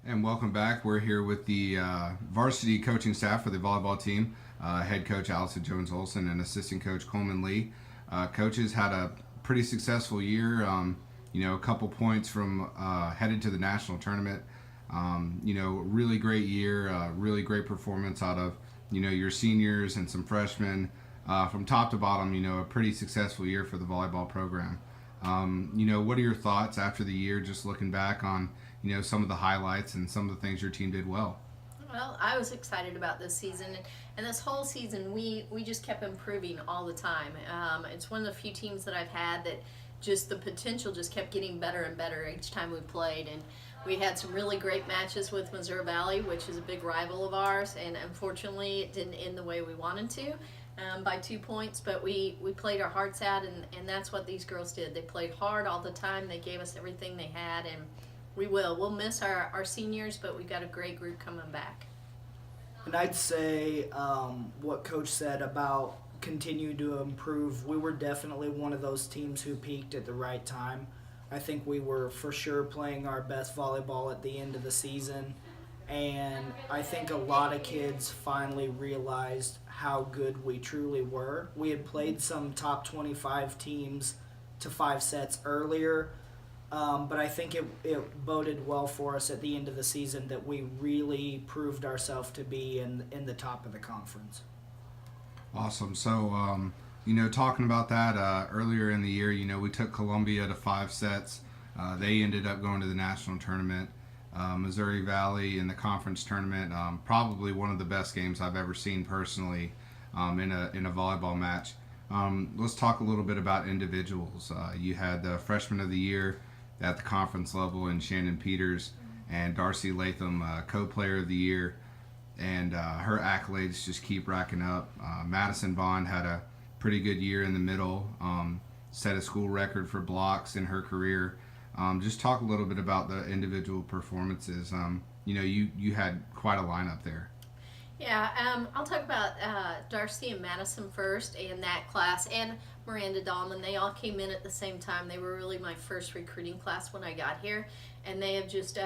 And welcome back. We're here with the varsity coaching staff for the volleyball team. Head coach Allison Jones-Olson and assistant coach Coleman Lee. Coaches had a pretty successful year. A couple points from headed to the national tournament. Really great year. Really great performance out of your seniors and some freshmen. From top to bottom, a pretty successful year for the volleyball program. What are your thoughts after the year, just looking back on some of the highlights and some of the things your team did well? Well, I was excited about this season, and this whole season we just kept improving all the time. It's one of the few teams that I've had that just the potential just kept getting better and better each time we played, and we had some really great matches with Missouri Valley, which is a big rival of ours, and unfortunately it didn't end the way we wanted to. By 2 points, but we played our hearts out, and that's what these girls did. They played hard all the time. They gave us everything they had, and we'll miss our seniors, but we've got a great group coming back. And I'd say what Coach said about continue to improve, we were definitely one of those teams who peaked at the right time. I think we were for sure playing our best volleyball at the end of the season, and I think a lot of kids finally realized how good we truly were. We had played some top 25 teams to 5 sets earlier, but I think it boded well for us at the end of the season that we really proved ourselves to be in the top of the conference. Awesome. So, talking about that earlier in the year, we took Columbia to 5 sets. They ended up going to the national tournament. Missouri Valley in the conference tournament, probably one of the best games I've ever seen personally in a volleyball match. Let's talk a little bit about individuals. You had the freshman of the year at the conference level in Shannon Peters, and Darcy Latham, co-player of the year, and her accolades just keep racking up. Madison Bond had a pretty good year in the middle, set a school record for blocks in her career. Just talk a little bit about the individual performances. You had quite a lineup there. Yeah, I'll talk about Darcy and Madison first, and that class, and Miranda Dahlman. They all came in at the same time. They were really my first recruiting class when I got here, and they have just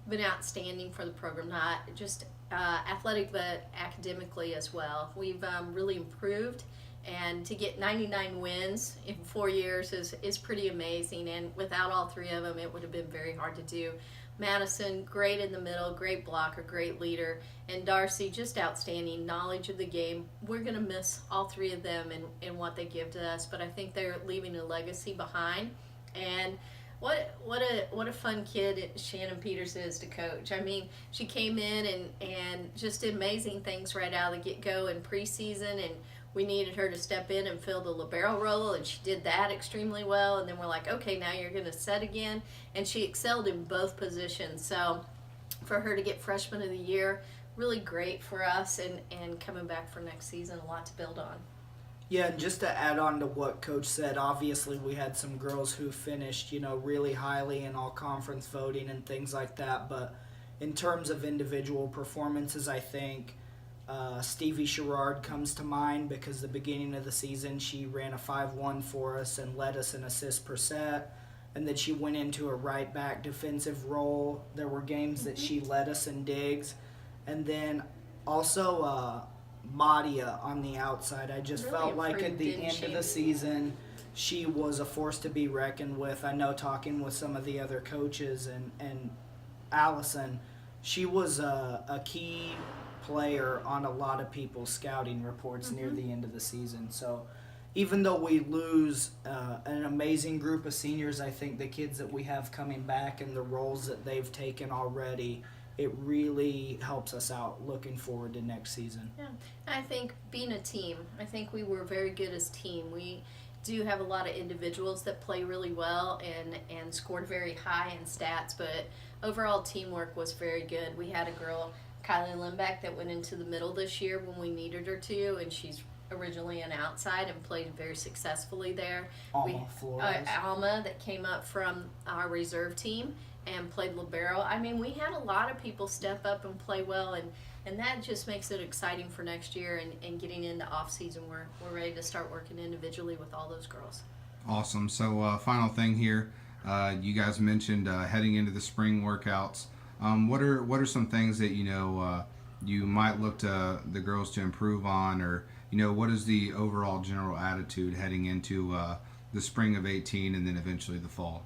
been outstanding for the program, not just athletic but academically as well. We've really improved, and to get 99 wins in 4 years is pretty amazing, and without all 3 of them it would have been very hard to do. Madison, great in the middle, great blocker, great leader, and Darcy, just outstanding knowledge of the game. We're going to miss all 3 of them and what they give to us, but I think they're leaving a legacy behind. And what a fun kid Shannon Peters is to coach. I mean, she came in and just did amazing things right out of the get-go in preseason, and we needed her to step in and fill the libero role, and she did that extremely well. And then we're like, okay, now you're going to set again. And she excelled in both positions. So for her to get freshman of the year, really great for us, and coming back for next season, a lot to build on. Yeah, and just to add on to what Coach said, obviously we had some girls who finished, really highly in all conference voting and things like that. But in terms of individual performances, I think Stevie Sherrard comes to mind because the beginning of the season she ran a 5-1 for us and led us in assists per set, and then she went into a right back defensive role. There were games that she led us in digs, and then also Madia on the outside. I just Really felt like at improved, the didn't end she? of the season she was a force to be reckoned with. I know talking with some of the other coaches and Allison, she was a key player on a lot of people's scouting reports near the end of the season. So even though we lose an amazing group of seniors, I think the kids that we have coming back and the roles that they've taken already, it really helps us out looking forward to next season. Yeah, I think being a team, I think we were very good as a team. We do have a lot of individuals that play really well and scored very high in stats, but overall teamwork was very good. We had a girl, Kylie Lindback, that went into the middle this year when we needed her to, and she's originally an outside and played very successfully there. Alma Flores. Alma, that came up from our reserve team and played libero. I mean, we had a lot of people step up and play well, and that just makes it exciting for next year and getting into off season. We're ready to start working individually with all those girls. Awesome. So final thing here, you guys mentioned heading into the spring workouts. What are some things that you might look to the girls to improve on, or what is the overall general attitude heading into the spring of 18 and then eventually the fall?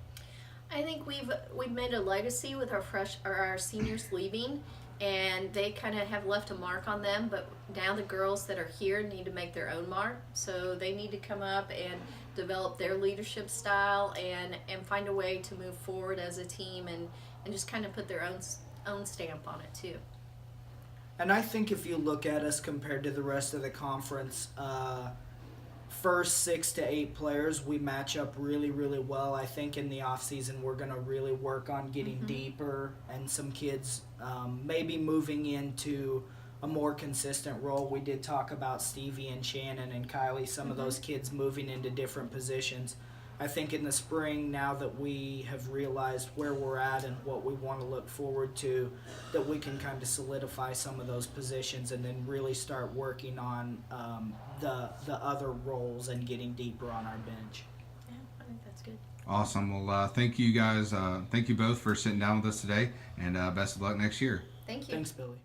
I think we've made a legacy with our seniors leaving, and they kind of have left a mark on them. But now the girls that are here need to make their own mark. So they need to come up and develop their leadership style and find a way to move forward as a team and just kind of put their own stamp on it too. And I think if you look at us compared to the rest of the conference, first 6 to 8 players, we match up really, really well. I think in the off season we're going to really work on getting deeper, and some kids maybe moving into a more consistent role. We did talk about Stevie and Shannon and Kylie, some of those kids moving into different positions. I think in the spring, now that we have realized where we're at and what we want to look forward to, that we can kind of solidify some of those positions and then really start working on the other roles and getting deeper on our bench. Yeah, I think that's good. Awesome. Well, thank you guys. Thank you both for sitting down with us today, and best of luck next year. Thank you. Thanks, Billy.